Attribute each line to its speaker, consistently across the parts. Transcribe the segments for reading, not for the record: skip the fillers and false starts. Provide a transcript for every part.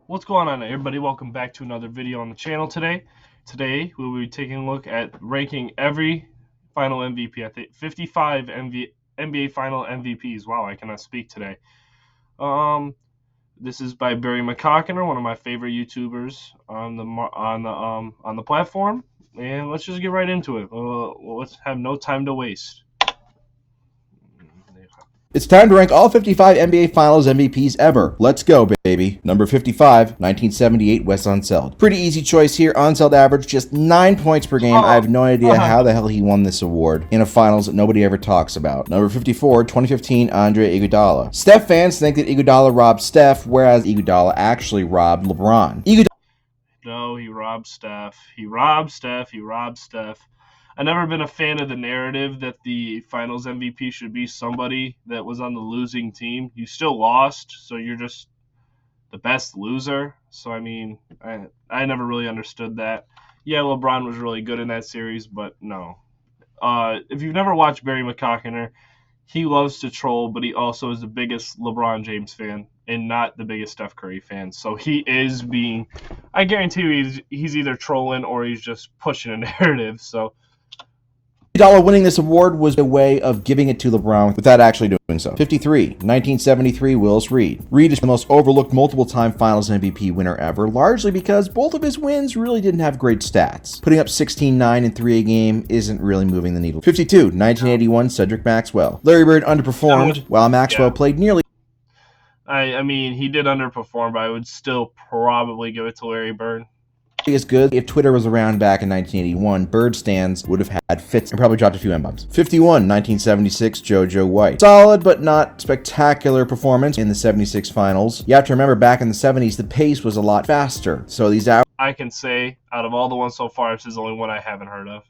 Speaker 1: What's going on, everybody? Welcome back to another video on the channel today. Today, we'll be taking a look at ranking every final MVP. I think 55 NBA final MVPs. Wow, I cannot speak today. This is by Barry McCockiner, one of my favorite YouTubers on the platform. And let's just get right into it. Let's have no time to waste.
Speaker 2: It's time to rank all 55 NBA Finals MVPs ever. Let's go, baby. Number 55, 1978, Wes Unseld. Pretty easy choice here. Unseld averaged just 9 points per game. I have no idea how the hell he won this award in a finals that nobody ever talks about. Number 54, 2015, Andre Iguodala. Steph fans think that Iguodala robbed Steph, whereas Iguodala actually robbed LeBron.
Speaker 1: No, he robbed Steph. He robbed Steph. He robbed Steph. I've never been a fan of the narrative that the finals MVP should be somebody that was on the losing team. You still lost, so you're just the best loser. So, I mean, I never really understood that. Yeah, LeBron was really good in that series, but no. If you've never watched Barry McCockiner, he loves to troll, but he also is the biggest LeBron James fan and not the biggest Steph Curry fan. So he is being, I guarantee you, he's either trolling or he's just pushing a narrative. So
Speaker 2: Iguodala winning this award was a way of giving it to LeBron without actually doing so. 53, 1973, Willis Reed. Reed is the most overlooked multiple-time Finals MVP winner ever, largely because both of his wins really didn't have great stats. Putting up 16-9 and 3 a game isn't really moving the needle. 52, 1981, Cedric Maxwell. Larry Bird underperformed, while Maxwell played nearly.
Speaker 1: I mean, he did underperform, but I would still probably give it to Larry Bird.
Speaker 2: As good. If Twitter was around back in 1981, Bird stands would have had fits and probably dropped a few M-bombs. 51, 1976, JoJo White. Solid but not spectacular performance in the 76 finals. You have to remember back in the 70s, the pace was a lot faster. So these
Speaker 1: I can say, out of all the ones so far, this is the only one I haven't heard of.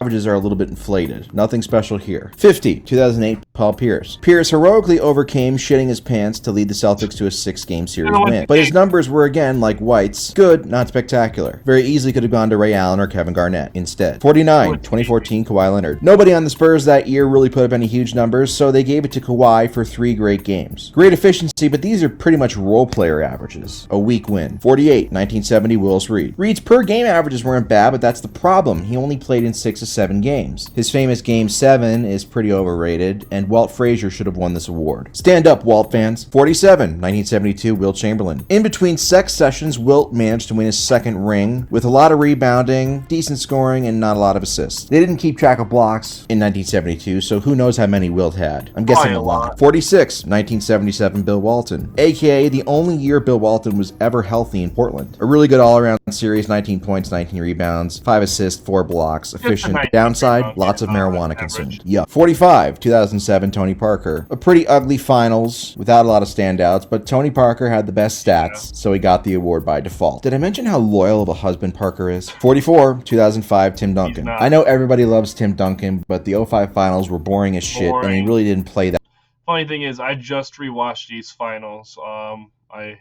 Speaker 2: Averages are a little bit inflated. Nothing special here. 50, 2008, Paul Pierce. Pierce heroically overcame shitting his pants to lead the Celtics to a 6-game series win. But his numbers were, again, like White's, good, not spectacular. Very easily could have gone to Ray Allen or Kevin Garnett instead. 49, 2014, Kawhi Leonard. Nobody on the Spurs that year really put up any huge numbers, so they gave it to Kawhi for 3 great games. Great efficiency, but these are pretty much role player averages. A weak win. 48, 1970, Willis Reed. Reed's per game averages weren't bad, but that's the problem. He only played in 6 of 7 games. His famous Game 7 is pretty overrated, and Walt Frazier should have won this award. Stand up, Walt fans. 47, 1972, Wilt Chamberlain. In between sex sessions, Wilt managed to win his second ring with a lot of rebounding, decent scoring, and not a lot of assists. They didn't keep track of blocks in 1972, so who knows how many Wilt had. I'm guessing a lot. 46, 1977, Bill Walton. AKA the only year Bill Walton was ever healthy in Portland. A really good all-around series, 19 points, 19 rebounds, 5 assists, 4 blocks, efficient. Downside, lots of marijuana consumed. Yeah. 45, 2007, Tony Parker. A pretty ugly finals without a lot of standouts, but Tony Parker had the best stats, so he got the award by default. Did I mention how loyal of a husband Parker is? 44, 2005, Tim Duncan. I know everybody loves Tim Duncan, but the 05 finals were boring as shit, and he really didn't play that.
Speaker 1: Funny thing is, I just rewatched these finals. I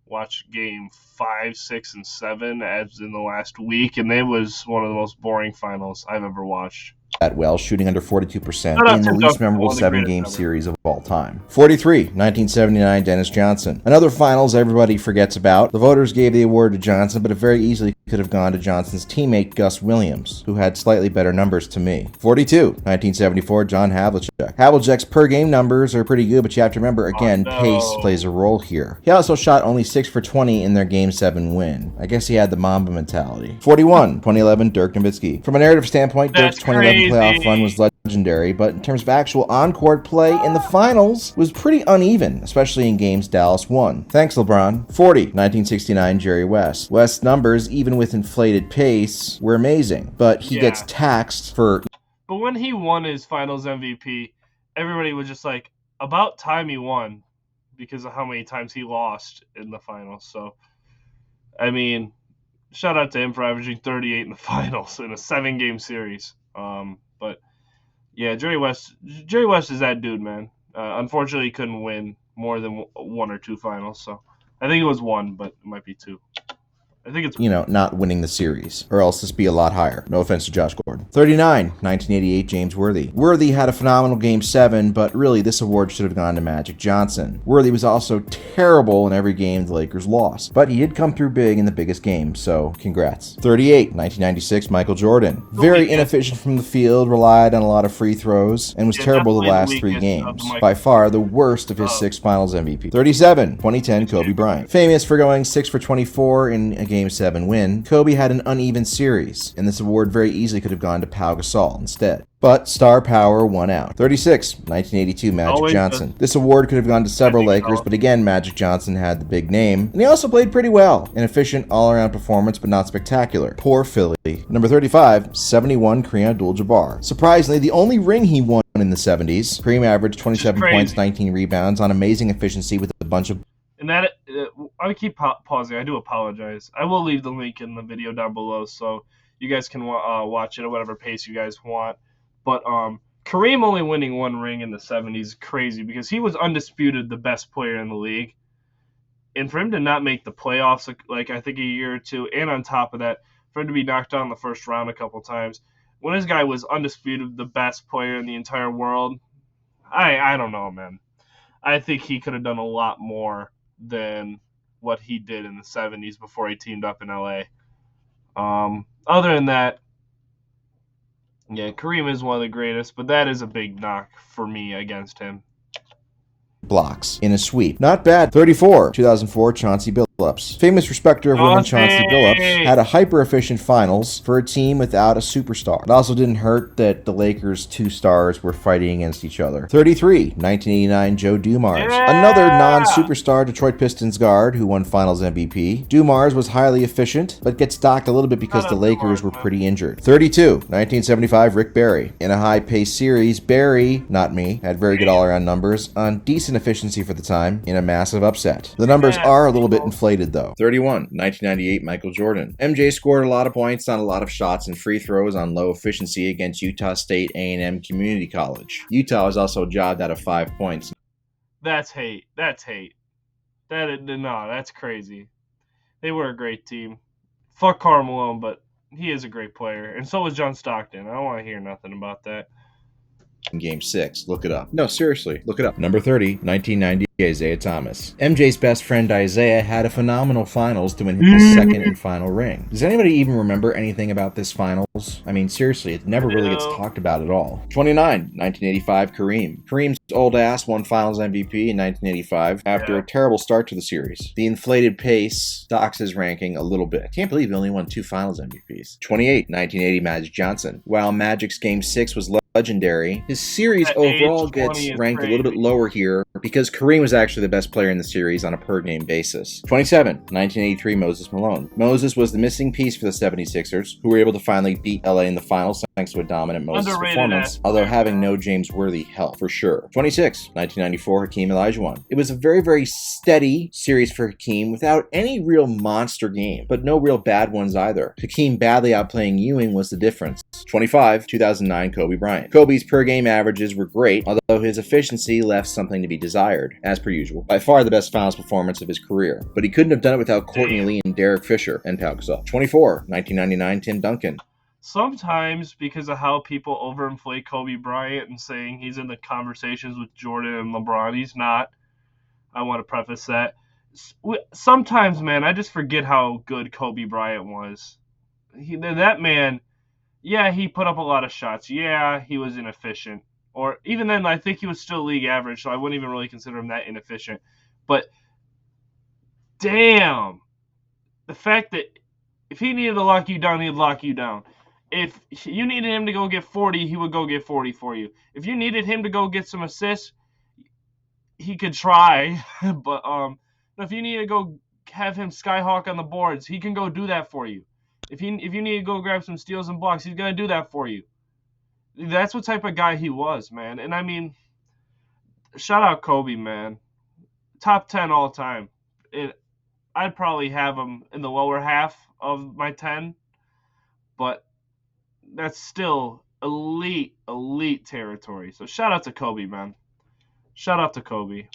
Speaker 1: watched game 5, 6, and 7 as in the last week, and it was one of the most boring finals I've ever watched.
Speaker 2: That well, shooting under 42% in the least memorable 7-game series of all time. 43, 1979, Dennis Johnson. Another finals everybody forgets about. The voters gave the award to Johnson, but it very easily could have gone to Johnson's teammate Gus Williams, who had slightly better numbers to me. 42, 1974, John Havlicek. Havlicek's per game numbers are pretty good, but you have to remember, again, pace plays a role here. He also shot only 6 for 20 in their Game 7 win. I guess he had the Mamba mentality. 41, 2011, Dirk Nowitzki. From a narrative standpoint, Dirk's 2011 playoff run was legendary, but in terms of actual on-court play in the finals was pretty uneven, especially in games Dallas won. Thanks, LeBron. 40, 1969, Jerry West. West's numbers, even with inflated pace, were amazing, but he gets taxed for...
Speaker 1: But when he won his finals MVP, everybody was just like, about time he won, because of how many times he lost in the finals. So, I mean, shout out to him for averaging 38 in the finals in a 7-game series. But yeah, Jerry West is that dude, man. Unfortunately, he couldn't win more than 1 or 2 finals. So I think it was 1, but it might be 2. I think it's
Speaker 2: not winning the series, or else this be a lot higher. No offense to Josh Gordon. 39, 1988, James Worthy. Worthy had a phenomenal Game 7, but really this award should have gone to Magic Johnson. Worthy was also terrible in every game the Lakers lost, but he did come through big in the biggest game, so congrats. 38, 1996, Michael Jordan. Very inefficient from the field, relied on a lot of free throws, and was terrible the last 3 games. By far the worst of his 6 Finals MVP. 37, 2010, Kobe Bryant. Famous for going 6 for 24 in a Game 7 win, Kobe had an uneven series, and this award very easily could have gone to Pau Gasol instead. But star power won out. 36, 1982, Magic Johnson. This award could have gone to several Lakers, but again, Magic Johnson had the big name, and he also played pretty well. An efficient all-around performance, but not spectacular. Poor Philly. Number 35, 71, Kareem Abdul-Jabbar. Surprisingly, the only ring he won in the 70s. Kareem averaged 27 points, 19 rebounds on amazing efficiency with a bunch of...
Speaker 1: And that, I keep pausing. I do apologize. I will leave the link in the video down below so you guys can watch it at whatever pace you guys want. But Kareem only winning 1 ring in the 70s is crazy because he was undisputed the best player in the league. And for him to not make the playoffs, like I think a year or two, and on top of that, for him to be knocked out in the first round a couple times, when this guy was undisputed the best player in the entire world, I don't know, man. I think he could have done a lot more than what he did in the 70s before he teamed up in LA. Other than that, yeah, Kareem is one of the greatest, but that is a big knock for me against him.
Speaker 2: Blocks in a sweep. Not bad. 34, 2004, Chauncey Billups. Famous respecter of women Chauncey Billups had a hyper-efficient finals for a team without a superstar. It also didn't hurt that the Lakers' 2 stars were fighting against each other. 33, 1989, Joe Dumars. Another non-superstar Detroit Pistons guard who won Finals MVP. Dumars was highly efficient, but gets docked a little bit because the Lakers were pretty injured. 32, 1975, Rick Barry. In a high-paced series, Barry, not me, had very good all-around numbers on decent efficiency for the time in a massive upset. The numbers are a little bit inflated though. 31, 1998, Michael Jordan. MJ scored a lot of points on a lot of shots and free throws on low efficiency against Utah State A&M Community College. Utah was also jobbed out of 5 points.
Speaker 1: That's hate. That's hate. That's crazy. They were a great team. Fuck Karl Malone, but he is a great player. And so was John Stockton. I don't want to hear nothing about that.
Speaker 2: In Game 6. Look it up. No, seriously, look it up. Number 30, 1990, Isaiah Thomas. MJ's best friend Isaiah had a phenomenal finals to win his second and final ring. Does anybody even remember anything about this finals? I mean, seriously, it never really gets talked about at all. 29, 1985, Kareem. Kareem's old ass won Finals MVP in 1985 after a terrible start to the series. The inflated pace docks his ranking a little bit. I can't believe he only won 2 Finals MVPs. 28, 1980, Magic Johnson. While Magic's Game 6 was legendary, his series overall gets ranked a little bit lower here because Kareem was actually the best player in the series on a per-game basis. 27, 1983, Moses Malone. Moses was the missing piece for the 76ers, who were able to finally beat LA in the finals thanks to a dominant Moses performance, although having no James Worthy helped for sure. 26, 1994, Hakeem Olajuwon. It was a very, very steady series for Hakeem without any real monster game, but no real bad ones either. Hakeem badly outplaying Ewing was the difference. 25, 2009, Kobe Bryant. Kobe's per-game averages were great, although his efficiency left something to be desired, as per usual. By far the best finals performance of his career, but he couldn't have done it without Courtney Lee and Derek Fisher and Pau Gasol. 24, 1999, Tim Duncan.
Speaker 1: Sometimes, because of how people overinflate Kobe Bryant and saying he's in the conversations with Jordan and LeBron, he's not. I want to preface that. Sometimes, man, I just forget how good Kobe Bryant was. That man, yeah, he put up a lot of shots. Yeah, he was inefficient. Or even then, I think he was still league average, so I wouldn't even really consider him that inefficient. But, damn, the fact that if he needed to lock you down, he'd lock you down. If you needed him to go get 40, he would go get 40 for you. If you needed him to go get some assists, he could try. But if you need to go have him skyhawk on the boards, he can go do that for you. If you need to go grab some steals and blocks, he's going to do that for you. That's what type of guy he was, man. And I mean, shout out Kobe, man. Top 10 all time. I'd probably have him in the lower half of my 10, but that's still elite territory. So shout out to Kobe, man. Shout out to Kobe.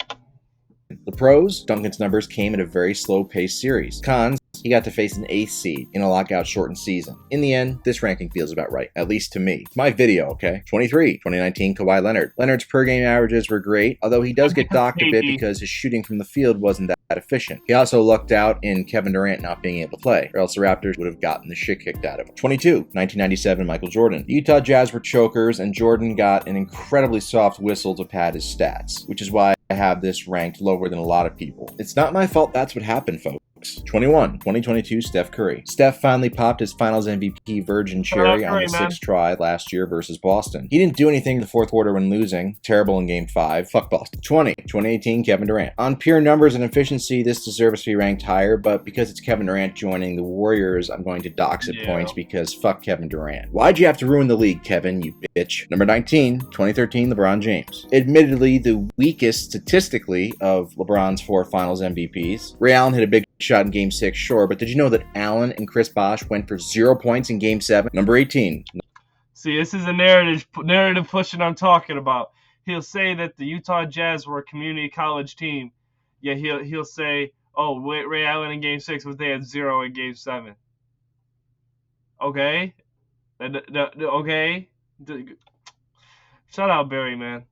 Speaker 2: The pros, Duncan's numbers came at a very slow-paced series. Cons, he got to face an 8th seed in a lockout-shortened season. In the end, this ranking feels about right, at least to me. It's my video, okay? 23, 2019 Kawhi Leonard. Leonard's per-game averages were great, although he does get docked a bit because his shooting from the field wasn't that efficient. He also lucked out in Kevin Durant not being able to play, or else the Raptors would have gotten the shit kicked out of him. 22, 1997 Michael Jordan. The Utah Jazz were chokers, and Jordan got an incredibly soft whistle to pad his stats, which is why I have this ranked lower than a lot of people. It's not my fault that's what happened, folks. 21, 2022 Steph Curry. Steph finally popped his finals MVP virgin cherry on the 6th try last year versus Boston. He didn't do anything in the fourth quarter when losing. Terrible in game 5. Fuck Boston. 2018 Kevin Durant. On pure numbers and efficiency, this deserves to be ranked higher, but because it's Kevin Durant joining the Warriors, I'm going to dox it points because fuck Kevin Durant. Why'd you have to ruin the league, Kevin, you bitch? Number 19, 2013 LeBron James. Admittedly, the weakest statistically of LeBron's 4 finals MVPs. Ray Allen hit a big shot in game 6, sure, but did you know that Allen and Chris Bosh went for 0 points in game 7? Number 18.
Speaker 1: See, this is a narrative pushing I'm talking about. He'll say that the Utah Jazz were a community college team. Yeah, he'll say, oh, Ray Allen in game 6, but they had 0 in game 7. Okay? Okay? Shout out Barry, man.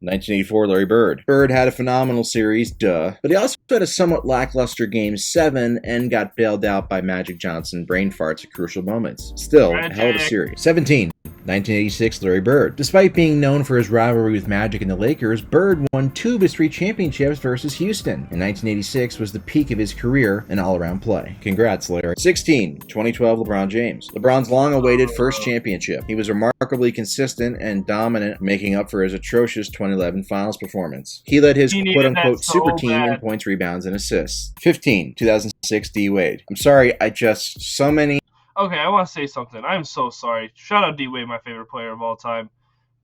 Speaker 2: 1984 Larry Bird. Bird had a phenomenal series, duh, but he also had a somewhat lackluster Game 7 and got bailed out by Magic Johnson brain farts at crucial moments. Still, a hell of a series. 17. 1986 Larry Bird. Despite being known for his rivalry with Magic and the Lakers, Bird won 2 of his 3 championships versus Houston. In 1986 was the peak of his career in all-around play. Congrats, Larry. 16. 2012 LeBron James. LeBron's long-awaited first championship. He was remarkably consistent and dominant, making up for his atrocious 2011 finals performance. He led his quote-unquote super team in points, rebounds, and assists. 15. 2006 D. Wade. I'm sorry, so many...
Speaker 1: Okay, I want to say something. I'm so sorry. Shout out D-Wade, my favorite player of all time.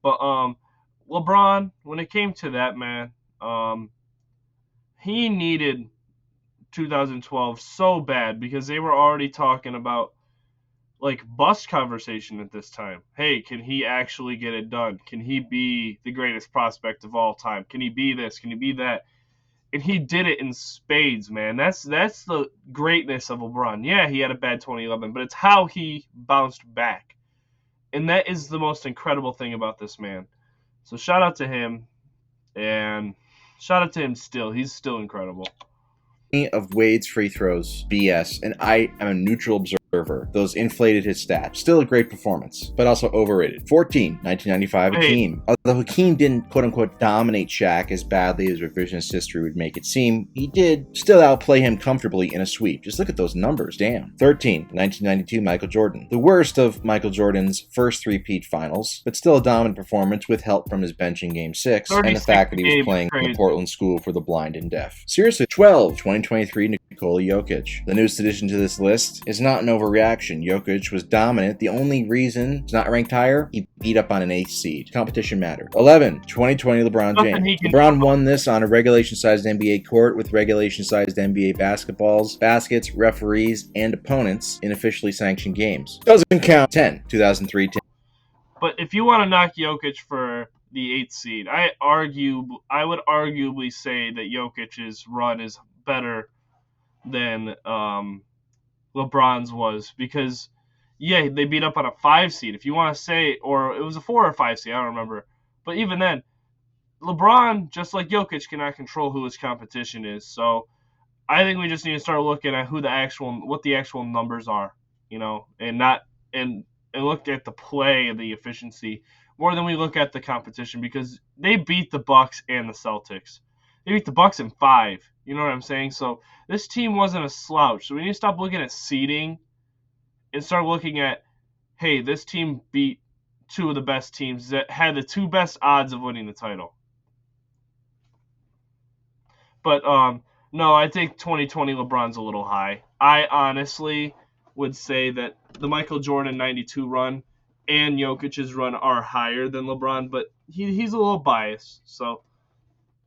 Speaker 1: But LeBron, when it came to that, man, he needed 2012 so bad because they were already talking about, like, bust conversation at this time. Hey, can he actually get it done? Can he be the greatest prospect of all time? Can he be this? Can he be that? And he did it in spades, man. That's the greatness of LeBron. Yeah, he had a bad 2011, but it's how he bounced back. And that is the most incredible thing about this man. So shout out to him, and shout out to him still. He's still incredible.
Speaker 2: Of Wade's free throws, BS, and I am a neutral observer. Those inflated his stats. Still a great performance, but also overrated. 14, 1995 Hakeem. Although Hakeem didn't quote-unquote dominate Shaq as badly as revisionist history would make it seem, he did still outplay him comfortably in a sweep. Just look at those numbers, damn. 13, 1992 Michael Jordan. The worst of Michael Jordan's first 3-peat finals, but still a dominant performance with help from his bench in Game 6 and the fact that he was playing in the Portland School for the Blind and Deaf. Seriously, 12, 2023 Nikola Jokic. The newest addition to this list is not an overreaction. Jokic was dominant. The only reason he's not ranked higher, he beat up on an 8th seed. Competition mattered. 11, 2020 LeBron James. LeBron won this on a regulation-sized NBA court with regulation-sized NBA basketballs, baskets, referees, and opponents in officially sanctioned games. Doesn't count. 10, 2003 10.
Speaker 1: But if you want to knock Jokic for the 8th seed, I would arguably say that Jokic's run is better than LeBron's was, because yeah, they beat up on a 5 seed. If you want to say, or it was a 4 or 5 seed, I don't remember. But even then, LeBron, just like Jokic, cannot control who his competition is. So I think we just need to start looking at what the actual numbers are, and look at the play and the efficiency more than we look at the competition, because they beat the Bucks and the Celtics. They beat the Bucks in 5. You know what I'm saying? So this team wasn't a slouch. So we need to stop looking at seeding and start looking at, hey, this team beat 2 of the best teams that had the 2 best odds of winning the title. But no, I think 2020 LeBron's a little high. I honestly would say that the Michael Jordan 92 run and Jokic's run are higher than LeBron, but he's a little biased. So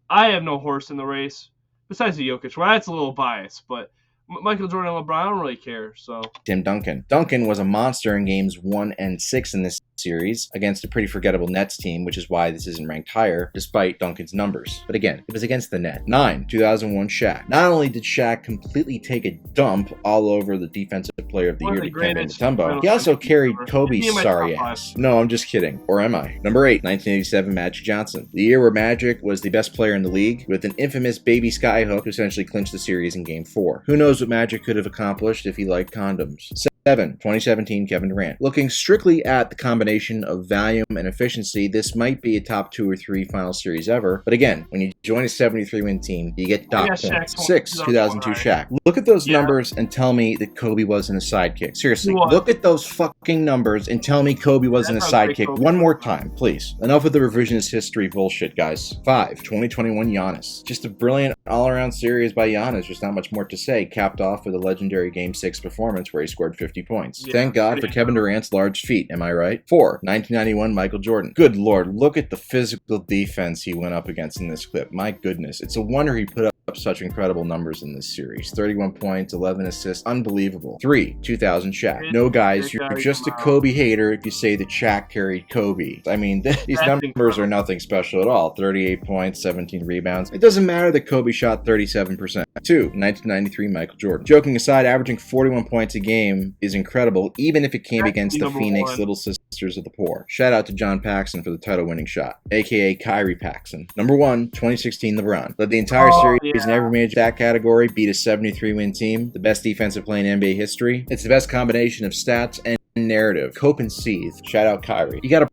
Speaker 1: I have no horse in the race. Besides the Jokic, well, that's a little biased, but Michael Jordan and LeBron, I don't really care. So
Speaker 2: Tim Duncan. Duncan was a monster in games 1 and 6 in this series against a pretty forgettable Nets team, which is why this isn't ranked higher, despite Duncan's numbers. But again, it was against the net. 9, 2001 Shaq. Not only did Shaq completely take a dump all over the Defensive Player of the Year to Kevin Mutombo, he also carried Kobe's sorry ass. No, I'm just kidding. Or am I? Number 8, 1987 Magic Johnson. The year where Magic was the best player in the league, with an infamous baby skyhook to essentially clinch the series in Game 4. Who knows what Magic could have accomplished if he liked condoms. 7, 2017 Kevin Durant. Looking strictly at the combination of volume and efficiency, this might be a top 2 or 3 final series ever. But again, when you join a 73-win team, you get dot points. 6, 2002 Shaq. Look at those numbers and tell me that Kobe wasn't a sidekick. Seriously, look at those fucking numbers and tell me Kobe wasn't a sidekick. One more time, please. Enough of the revisionist history bullshit, guys. 5, 2021 Giannis. Just a brilliant all-around series by Giannis. There's not much more to say. Capped off with a legendary Game 6 performance where he scored 50 points. Thank God for Kevin Durant's large feet, am I right? 4, 1991 Michael Jordan. Good lord, look at the physical defense he went up against in this clip. My goodness, it's a wonder he put up such incredible numbers in this series. 31 points, 11 assists, unbelievable. 3, 2000 Shaq. No guys, you're just a Kobe hater if you say that Shaq carried Kobe. I mean, these numbers are nothing special at all. 38 points, 17 rebounds. It doesn't matter that Kobe shot 37%. 2, 1993 Michael Jordan. Joking aside, averaging 41 points a game is incredible, even if it came against the Phoenix Little Sisters of the Poor. Shout out to John Paxson for the title-winning shot, aka Kyrie Paxson. Number 1, 2016 LeBron. Led the entire series in every major that category, beat a 73-win team, the best defensive play in NBA history. It's the best combination of stats and narrative. Cope and seethe. Shout out Kyrie. You gotta...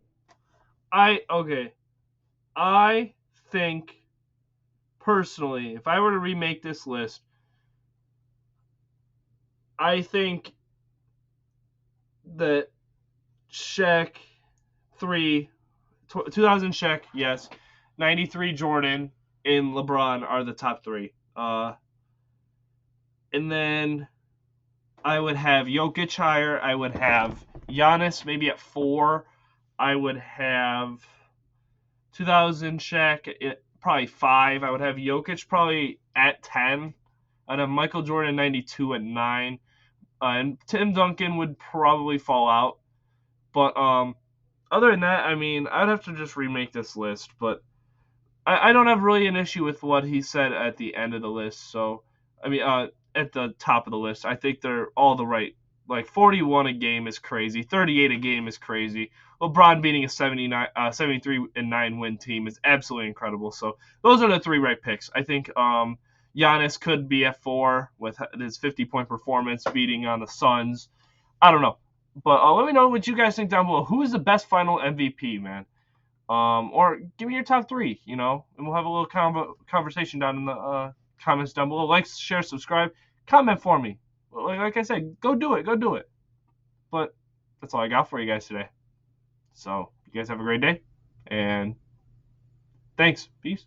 Speaker 1: I think, personally, if I were to remake this list, I think that Shaq 3, 2000 Shaq, yes, 93 Jordan, and LeBron are the top 3. And then I would have Jokic higher. I would have Giannis maybe at 4. I would have 2000 Shaq at probably 5. I would have Jokic probably at 10. I'd have Michael Jordan 92 at 9. And Tim Duncan would probably fall out. But other than that, I mean, I'd have to just remake this list. But I don't have really an issue with what he said at the end of the list. So, I mean, at the top of the list, I think they're all the right. Like 41 a game is crazy. 38 a game is crazy. LeBron beating a 73-9 win team is absolutely incredible. So those are the 3 right picks. I think Giannis could be at 4 with his 50-point performance beating on the Suns. I don't know. But let me know what you guys think down below. Who is the best final MVP, man? Or give me your top 3, and we'll have a little conversation down in the comments down below. Like, share, subscribe, comment for me. Like I said, go do it. But that's all I got for you guys today. So you guys have a great day, and thanks. Peace.